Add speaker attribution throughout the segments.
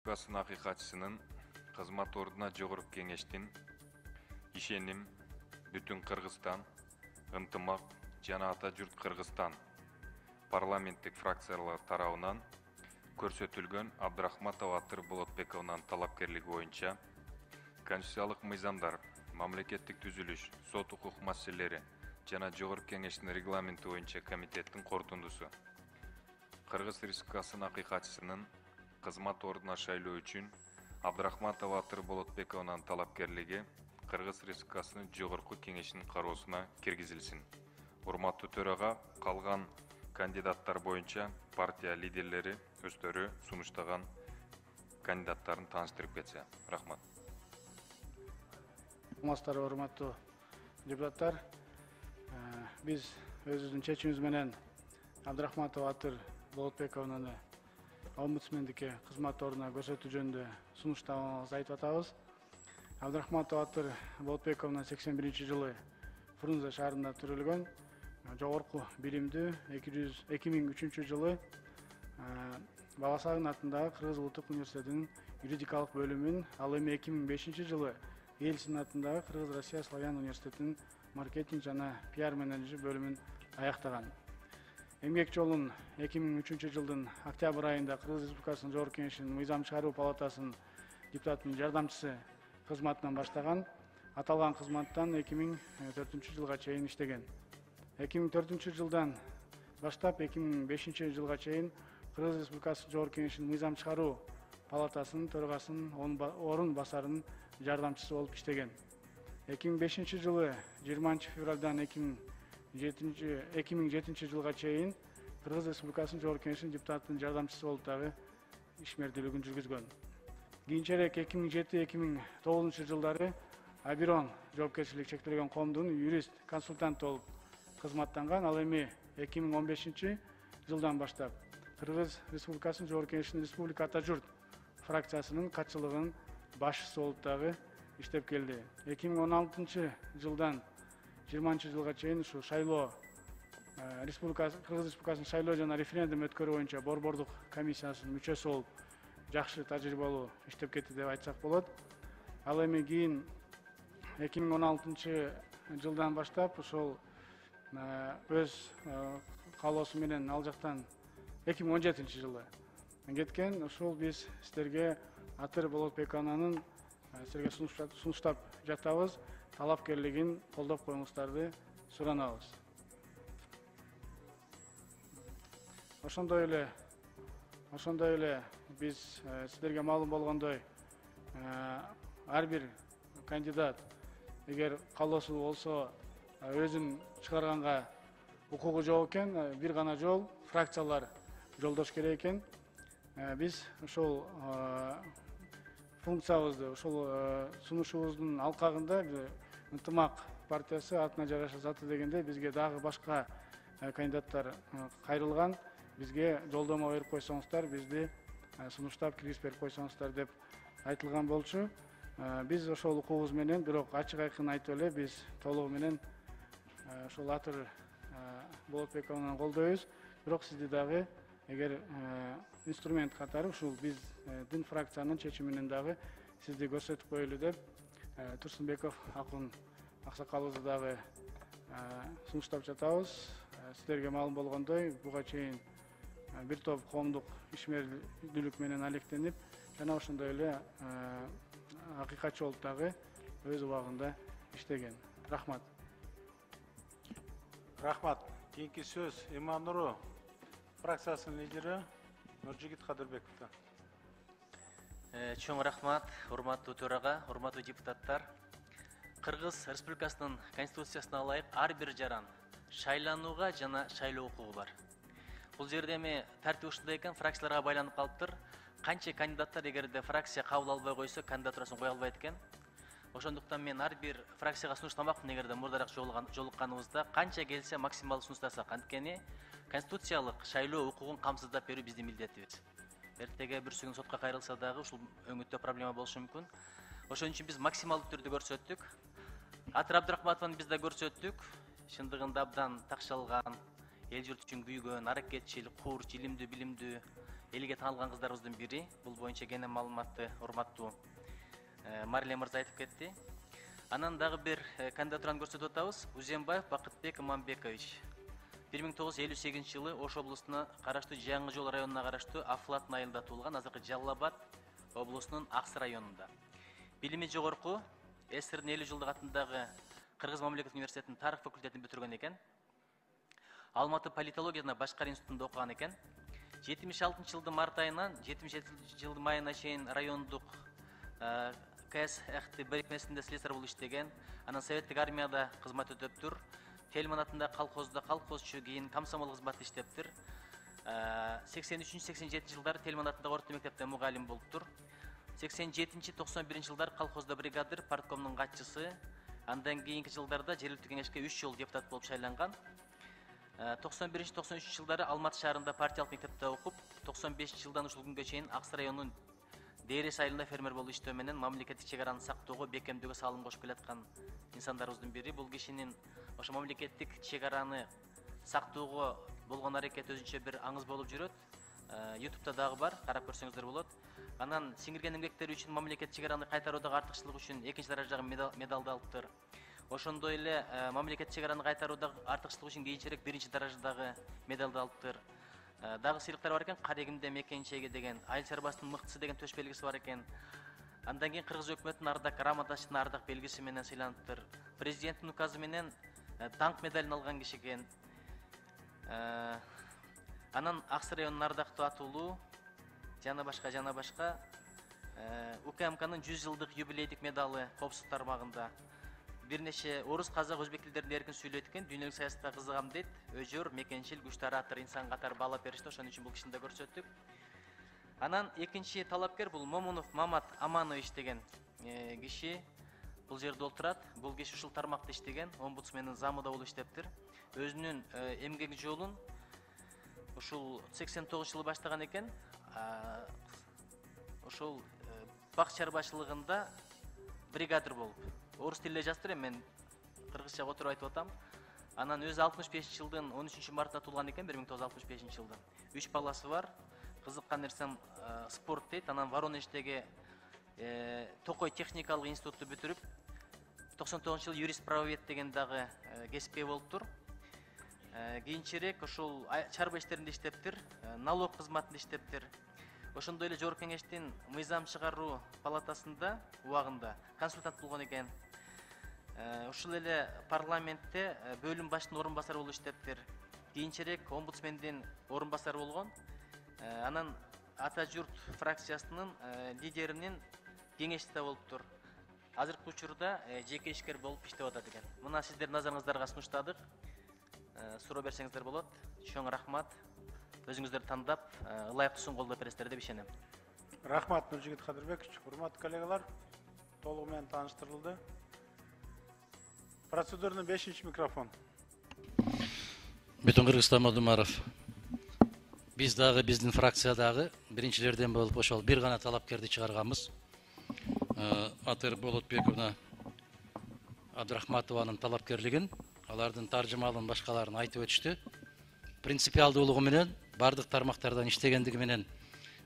Speaker 1: Республикасынын акыйкатчысынын кызмат ордуна жогорку кеңештин ишеним, бүтүн Кыргызстан, ынтымак жана ата журт Кыргызстан парламенттик фракциялар тарабынан көрсөтүлгөн Абдрахматова Атыр Болотбековнун талапкерлиги боюнча конституциялык мыйзамдар, мамлекеттик түзүлүш, сот укук маселелери жана жогорку кеңештин регламенти боюнча комитеттин корутундусу. Кыргыз Республикасынын акыйкатчысынын кызмат ордуна шайлоо үчүн Абдрахматова Атыр Болотбековнун талапкерлиги Кыргыз Республикасынын жогорку кеңешинин кароосуна киргизилсин. Урматтуу төрага, калган кандидаттар боюнча партия лидерлери өздөрү сунуштаган кандидаттарын тааныштырып кетсе. Рахмат.
Speaker 2: Урматтуу депутаттар, биз өзүбүздүн чечимибиз менен Абдрахматова Атыр Болотбековнун омбудсмендикке кызмат ордуна көрсөтүү жөнүндө сунуштабызды айтып атабыз. Абдрахматова Атыр Болотбековна 81-жылы Фрунзе шаарында төрөлгөн, жогорку билимдүү 2003-жылы Бабасагын атындагы Кыргыз Улуттук университетинин юридикалык бөлүмүн, ал эми 2005-жылы Ельцин атындагы Кыргыз Россия Славян университетинин маркетинг жана пиар менеджер бөлүмүн аяктаган. Эмгек жолун 2003-жылдын октябрь айында Кыргыз Республикасынын жогорку кеңешинин мыйзам чыгаруу палатасынын депутатынын жардамчысы кызматынан баштаган. Аталган кызматтан 2004-жылга чейин иштеген. 2004-жылдан баштап 2005-жылга чейин Кыргыз Республикасынын жогорку кеңешинин мыйзам чыгаруу палатасынын төрагасынын орун басарынын жардамчысы болуп иштеген. 2005-жылы 20 февралдан 2007-жылга чейин Кыргыз Республикасынын жогорку кеңешинин депутатынын жардамчысы болуп дагы ишмердүүлүгүн жүргүзгөн. Кийинчерээк 2007-2009 жылдары Абирон жоопкерчилиги чектелген коомдун юрист консультант болуп кызматтанган. Ал эми 2015-жылдан баштап Кыргыз Республикасынын жогорку кеңешинин республика ата журт фракциясынын катчылыгынын башчысы болуп дагы иштеп келди. 2016-жылдан 20-жылга чейин ушу шайлоо Кыргыз Республикасынын шайлоо жана референдум өткөрүү боюнча борбордук комиссиясынын мүчөсү болуп жакшы тажрыйбалуу иштеп кетти деп айтсак болот. Ал эми кийин 2016-жылдан баштап ошол өз каалоосу менен ал жактан 2017-жылы кеткен. Ошол биз сиздерге Атыр Болотбековнанын сиздерге сунуштап жатабыз. Талапкерлигин колдоп коюңуздарды суранабыз. Ошондой эле биз сиздерге маалым болгондой ар бир кандидат эгер каалоосу болсо өзүн чыгарганга укугу жок экен, бир гана жол фракциялар жолдош керек экен. Биз ошол функциябызды, ошол сунушубуздун алкагында ынтымак партиясы атына жараша заты дегенде бизге дагы башка кандидаттар кайрылган. Бизге жолдомо берип койсоңуздар, бизди сунуштап киргизип берип койсоңуздар деп айтылган болчу. Биз ошол укугубуз менен, бирок ачык айкын айтып эле, биз толугу менен ошол Атыр Болотбековну колдойбуз. Бирок сизди дагы эгер инструмент катары ушул биздин фракциянын чечиминен дагы сизди көрсөтүп коелу деп Турсунбеков Акун аксакалыбызды дагы сунуштап жатабыз. Сиздерге маалым болгондой, буга чейин бир топ коомдук ишмердүүлүк менен алектенип, жана ошондой эле акыйкатчы болуп дагы өз убагында иштеген. Рахмат.
Speaker 3: Рахмат. Кийинки сөз Имануру фракциясынын лидери Нуржигит Кадырбековдо.
Speaker 4: Чоң рахмат, урматтуу төрага, урматтуу депутаттар. Кыргыз Республикасынын конституциясына ылайык ар бир жаран шайланууга жана шайлоо укугу бар. Бул жерде эми тартип ушундай экен, фракцияларга байланып калыптыр. Канча кандидаттар эгерде фракция кабыл албай койсо, кандидатурасын кое албайт экен. Ошондуктан мен ар бир фракцияга сунуштамакмын, эгерде мурдараак жолукканыбызда канча келсе максималдуу сунуштасак. Анткени конституциялык шайлоо укугун камсыздап берүү биздин милдетибиз. Эртеге бир сүгүн сотко кайрылса дагы ушул өңүттө проблема болушу мүмкүн. Ошон үчүн биз максималдуу түрдө көрсөттүк. Атыр Абдрахматованы биз да көрсөттүк. Чындыгында абдан такшалган, эл журт үчүн күйгөн, аракетчил, курч, илимдүү, билимдүү элге таанылган кыздарыбыздын бири. Бул боюнча кене маалыматты урматтуу Марилия мырза айтып кетти. Анан дагы бир кандидатураны көрсөтүп атабыз. Узенбаев Бакытбек Иманбекович. 1958 жылы Ош облусуна караштуу Жаңы Жол районуна караштуу Афлат айылында туулган, азыркы Жалал Абад облусунун Аксы районунда. Билими жогорку СССРдин 50 жылдык атындагы Кыргыз мамлекеттик университетинин тарых факультетин бүтүргөн экен. Алматы политология жана башкар институтунда окуган экен. 76 жылдын март айынан 77 жылдын майына чейин райондук КСХТ бирикмесинде слесарь болуп иштеген. Анан советтик армияда кызмат өтөптүр. Тельман атындагы колхозда колхозчу, кийин комсомол кызмат иштептир. 83-87 жылдары Тельман атындагы орто мектепте мугалим болуптур. 87-91 жылдары колхозда бригадир, парткомдун катчысы. Андан кийинки жылдарда жергиликтүү кеңешке 3 жолу депутат болуп шайланган. 91-93 жылдары Алматы шаарында партиялык мектепте окуп, 95 жылдан ушул күнгө чейин Аксы районунун Дээрес айылында фермер болуп иштөө менен мамлекеттик чек араны сактоого, бекемдөөгө салым кошуп келаткан инсандарыбыздын бири. Бул кишинин ошо мамлекеттик чек араны сактоого болгон аракети өзүнчө бир аңыз болуп жүрөт. YouTube'да дагы бар, карап көрсөңүздөр болот. Анан сиңирген эмгектери үчүн мамлекеттик чек араны кайтаруудагы артыкчылык үчүн 2-чи даражадагы медалды алыптыр. Ошондой эле мамлекеттик чек араны кайтаруудагы артыкчылык үчүн кийинчерээк 1-чи даражадагы медалды алыптыр. Дагы сыйлыктар бар экен, Карегимде мекенчеги деген, айыл чарбасынын мыктысы деген төш белгиси бар экен. Андан кийин Кыргыз өкмөтүнүн ардак грамотасынын ардак белгиси менен сыйланыптыр. Президенттин указы менен даңк медалын алган киши экен. Анан Аксы районунун ардактуу атуулу жана башка УКМКнын 100 жылдык юбилейдик медалы коопсуздук тармагында. Бир нече орус, казак, өзбек тилдеринде эркин сүйлөйт экен, дүйнөлүк саясатка кызыгам дейт. Өжөр, мекенчил, күч тараптар, инсан катары баалап беришти, ошон үчүн бул кишини да көрсөттүк. Анан экинчи талапкер бул Момунов Мамат Аманович деген киши бул жерде отурат. Бул киши ушул тармакта иштеген, омбудсмендин замында болуп иштептир. Өзүнүн эмгек жолун ушул 89 жылы баштаган экен. Ошол бак чарбачылыгында бригадир болуп. Орус тилинде жазыптыр, мен кыргызча отуруп айтып атам. Анан өзү 65 жылдын 13 мартында туулган экен, 1965 жылдын. 3 баласы бар. Кызыккан нерсем спорт дейт. Анан Воронеждеги Токой техникалык институтту бүтүрүп, 99 жыл юрист правовед деген дагы кесипкөй болуптур. Кийинчерээк ошол чарба иштеринде иштептир, налог кызматында иштептир. Ошондой эле Жогорку кеңештин мыйзам чыгаруу палатасында убагында консультант болгон экен. Ушул эле парламентте бөлүм башчынын орун басары болуп иштептир. Кийинчерээк омбудсмендин орун басары болгон. Анан Ата журт фракциясынын лидеринин кеңешчиси болуптур. Азыркы учурда жеке ишкер болуп иштеп атат экен. Мына сиздердин назарыңыздарга сунуштадык. Суроо берсеңиздер болот. Чоң рахмат. Өзүңүздөрдү тандап, ылайыктуусун колдоп бересиздер деп ишенем.
Speaker 3: Рахмат Нуржигит Кадырбекович. Урматтуу коллегалар, толугу менен тааныштырылды. Процедурный 5-чи микрофон.
Speaker 5: Бүтүн Кыргызстан Мадумаров. Биз дагы биздин фракциядагы биринчилерден болуп ошол бир гана талапкерди чыгарганбыз. Атыр Болотбековна Абдрахматованын талапкерлигин, алардын таржымалын башкаларын айтып өтүштү. Принципиалдуулугу менен, бардык тармактардан иштегендиги менен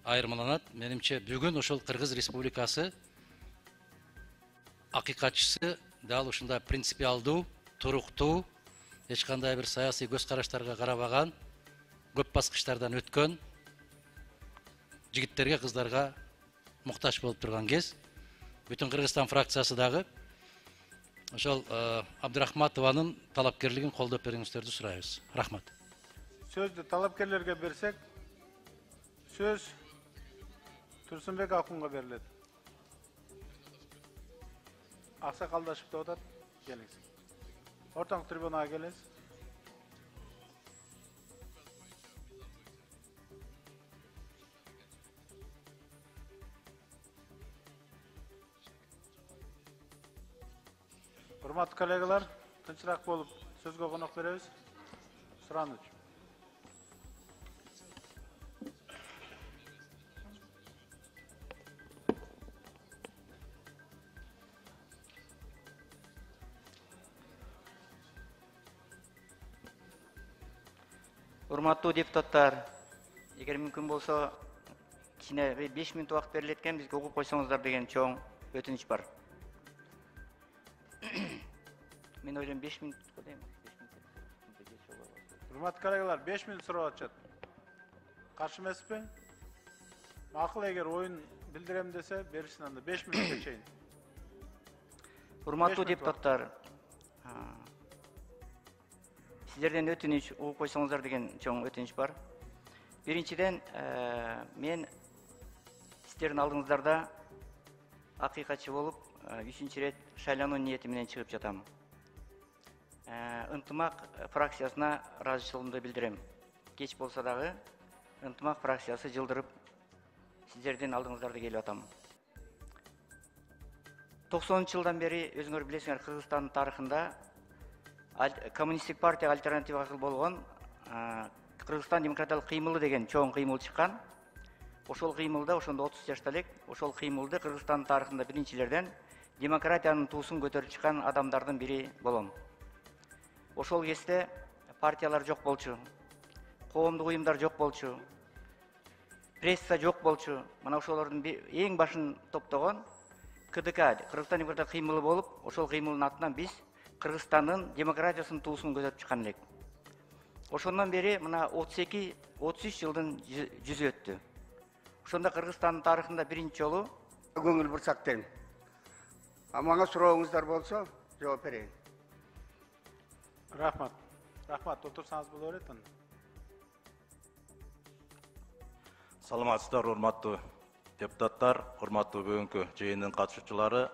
Speaker 5: айырмаланат. Менимче бүгүн ошол Кыргыз Республикасы акыйкатчысы дал ушундай принципиалдуу, туруктуу, эч кандай бир саясий көз караштарга карабаган, көп баскычтардан өткөн жигиттерге, кыздарга муктаж болуп турган кез. Бүтүн Кыргызстан фракциясы дагы ошол Абдрахматованын талапкерлигин колдоп бериңиздерди сурайбыз. Рахмат.
Speaker 3: Сөздү талапкерлерге берсек, сөз Турсунбек Акунга берилет. Аксакалдашып деп атат. Келиңиз. Ортоң трибунага келесиз. Урматтуу коллегалар, тынчыраак болуп сөзгө конок беребиз. Сурануч.
Speaker 6: Урматтуу депутаттар, эгер мүмкүн болсо кичине 5 мүнөт убакыт берилет экен, бизге угуп койсоңуздар деген чоң өтүнүч бар. Мен ойлойм 5 мүнөт дейм.
Speaker 3: Урматтуу коллегалар, 5 мүнөт сурап атышат. Каршы эмеспи? Макул, эгер оюн билдирем десе, беришсин анда 5 мүнөткө чейин.
Speaker 6: Урматтуу депутаттар, сиздерден өтүнүч угуп койсоңуздар деген чоң өтүнүч бар. Биринчиден, мен сиздердин алдыңыздарда акыйкатчы болуп, 3-чү рет шайлануу ниети менен чыгып жатам. Ынтымак фракциясына ыраазычылыгымды билдирем. Кеч болсо дагы Ынтымак фракциясы жылдырып сиздердин алдыңыздарда келип атам. 90-жылдан бери өзүңөр билесиңер, Кыргызстандын тарыхында коммунисттик партияга альтернатива болгон Кыргызстан демократиялык кыймылы деген чоң кыймыл чыккан. Ошол кыймылда, ошондо 30 жашта элек, ошол кыймылды Кыргызстан тарыхында биринчилерден демократиянын туусун көтөрүп чыккан адамдардын бири болом. Ошол кезде партиялар жок болчу, коомдук уюмдар жок болчу, пресса жок болчу. Мына ошолордун эң башын топтогон КДК, Кыргызстан демократиялык кыймылы болуп, ошол кыймылдын атынан биз Кыргызстандын демократиясынын туусун көтөрүп чыккан элек. Ошондон бери мына 32-33 жылдын жүзү өттү. Ошондо Кыргызстандын тарыхында биринчи жолу
Speaker 7: көңүл бурсак дейм. Мага сурооңуздар болсо, жооп берейин.
Speaker 3: Рахмат. Рахмат, отурсаңыз боло берет анда.
Speaker 8: Саламатсыздар, урматтуу депутаттар, урматтуу бүгүнкү жыйындын катышуучулары.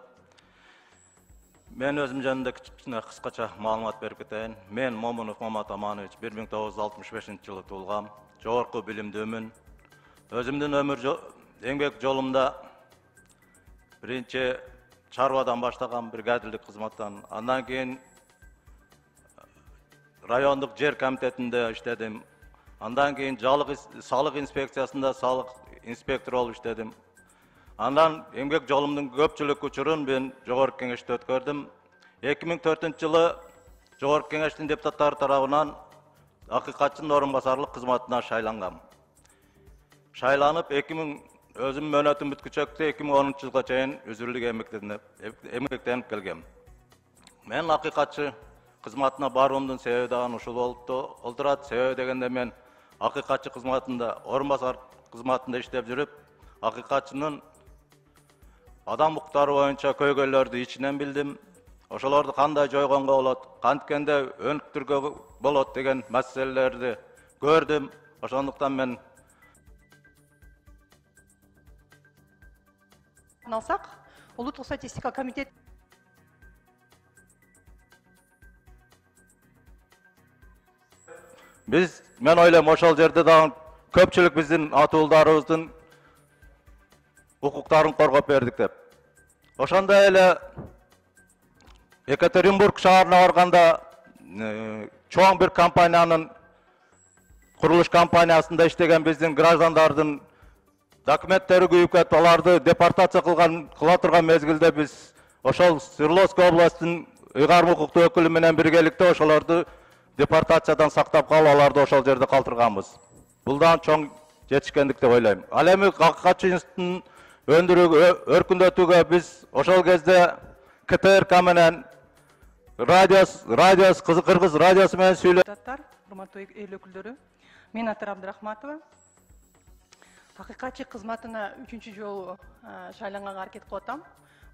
Speaker 8: Мен өзүм жөнүндө кичине кыскача маалымат берип кетейин. Мен Момунов Момат Аманович 1965-жылы туулгам, жогорку билимдүүмүн. Өзүмдүн эмгек жолумда биринчи чарбадан баштаган бригадирлик кызматтан, андан кийин райондук жер комитетинде иштедим. Андан кийин салык инспекциясында салык инспектору болуп иштедим. Андан эмгек жолумдун көпчүлүк учурун мен жогорку кеңеште өткөрдүм. 2004-жылы жогорку кеңештин депутаттары тарабынан акыйкатчынын орун басарлык кызматына шайлангам. Шайланып, өзүм мөөнөтүм бүткүчөктө 2010-жылга чейин үзүрлүк эмгектенип келгем. Мен акыйкатчы кызматына баруумдун себеби дагы ушул болуп олтурат. Себеби дегенде мен акыйкатчы кызматында, орун басар кызматында иштеп жүрүп, акыйкатчынын адам укуктары боюнча көйгөйлөрдү ичинен билдим. Ошолорду кандай жойгонго болот, канткенде өнүктүргө болот деген маселелерди көрдүм. Ошондуктан мен
Speaker 9: алсак, улуттук статистика комитет
Speaker 8: мен ойлойм ошол жерде дагы көпчүлүк биздин атуулдарыбыздын укуктарын коргоп бердик деп. Ошондой эле Екатеринбург шаарына барганда чоң бир компаниянын курулуш компаниясында иштеген биздин граждандардын документтери күйүп кетип, аларды депортация кыла турган мезгилде биз ошол Свердловской областынын ыйгарым укуктуу өкүлү менен биргеликте ошолорду депортациядан сактап калып, аларды ошол жерде калтырганбыз. Бул дагы чоң жетишкендик деп ойлойм. Ал эми акыйкатчы институттун өркүндөтүүгө биз ошол кезде КТРК менен Кыргыз радиосу менен
Speaker 9: депутаттар, урматтуу эл өкүлдөрү, мен Атар Абдрахматова. Акыйкатчы кызматына 3-чү жолу шайланганга аракет кылып атам.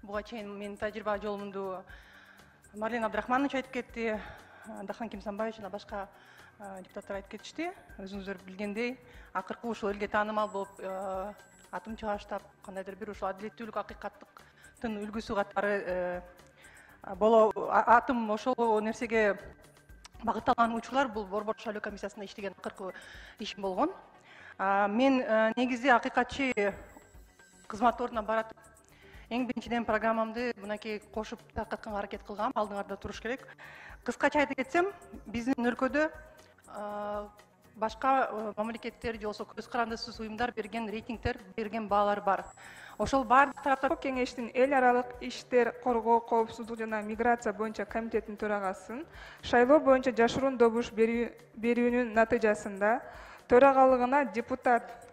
Speaker 9: Буга чейин менин тажрыйба жолумду Марлен Абдрахманович айтып кетти, Дахан Кимсанбаевич жана башка депутаттар айтып кетишти. Өзүңүздөр билгендей, акыркы ушул элге таанымал болуп, атым чыгаштап, кандайдыр бир ушул адилеттүүлүк акыйкаттыктын үлгүсү катары атым ошол нерсеге багытталган учурлар бул Борбор шайлоо комиссиясында иштеген акыркы ишим болгон. Мен негизи акыйкатчы кызмат ордуна баратып, эң биринчиден программамды мынакей кошуп таркатканга аракет кылгам, алдыңарда туруш керек. Кыскача айтып кетсем, биздин өлкөдө башка мамлекеттер же болсо көз карандысыз уюмдар берген рейтингдер, берген баалар бар. Ошол баардык тараптар
Speaker 10: кеңештин эл аралык иштер коргоо, коопсуздук жана миграция боюнча комитетинин төрагасын шайлоо боюнча жашыруун добуш берүүнүн натыйжасында төрагалыгына депутат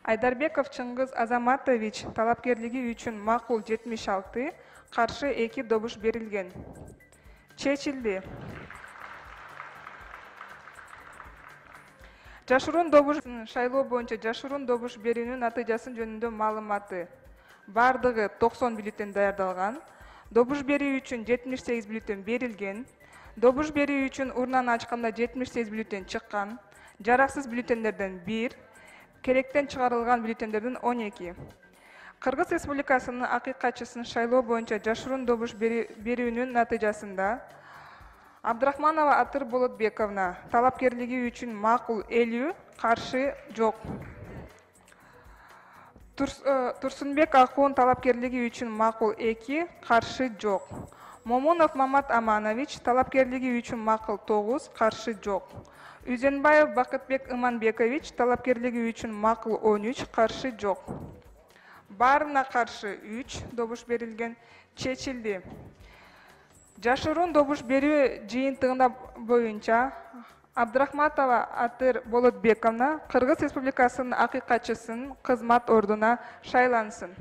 Speaker 10: Айдарбеков Чыңгыз Азаматович талапкерлиги үчүн макул 76, каршы 2 добуш берилген. Чечилди. Жашыруун добуш шайлоо боюнча жашыруун добуш берүүнүн натыйжасын жөнүндө маалыматы. Бардыгы 90 бюллетень даярдалган. Добуш берүү үчүн 78 бюллетень берилген. Добуш берүү үчүн урнаны ачканда 78 бюллетень чыккан. Жараксыз бюллетендерден 1, керектен чыгарылган бюллетендерден 12. Кыргыз Республикасынын акыйкатчысынын шайлоо боюнча жашыруун добуш берүүнүн натыйжасында Абдрахманова Атыр Болотбековна талапкерлиги үчүн макул 50, каршы жок. Турсунбек Акуун талапкерлиги үчүн макул 2, каршы жок. Момунов Мамат Аманович талапкерлиги үчүн макул 9, каршы жок. Үзенбаев Бакытбек Иманбекович талапкерлиги үчүн макул 13, каршы жок. Баарына каршы 3 добуш берилген. Чечилди. Жашыруун добуш берүү жыйынтыгында боюнча Абдрахматова Атыр Болотбековна Кыргыз Республикасынын акыйкатчысынын кызмат ордуна шайлансын.